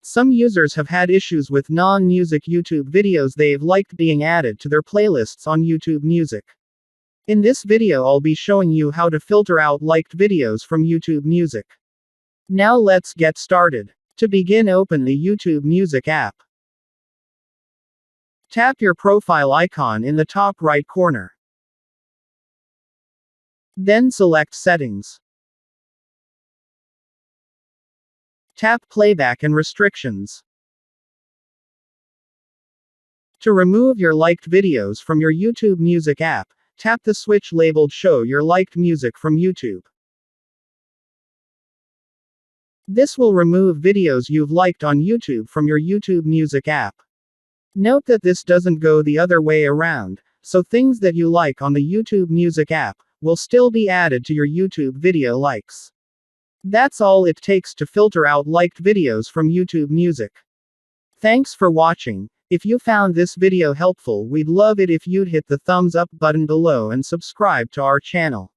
Some users have had issues with non-music YouTube videos they've liked being added to their playlists on YouTube Music. In this video I'll be showing you how to filter out liked videos from YouTube Music. Now let's get started. To begin, open the YouTube Music app. Tap your profile icon in the top right corner. Then select Settings. Tap Playback and Restrictions. To remove your liked videos from your YouTube Music app, tap the switch labeled Show Your Liked Music from YouTube. This will remove videos you've liked on YouTube from your YouTube Music app. Note that this doesn't go the other way around, so things that you like on the YouTube Music app will still be added to your YouTube video likes. That's all it takes to filter out liked videos from YouTube Music. Thanks for watching. If you found this video helpful, we'd love it if you'd hit the thumbs up button below and subscribe to our channel.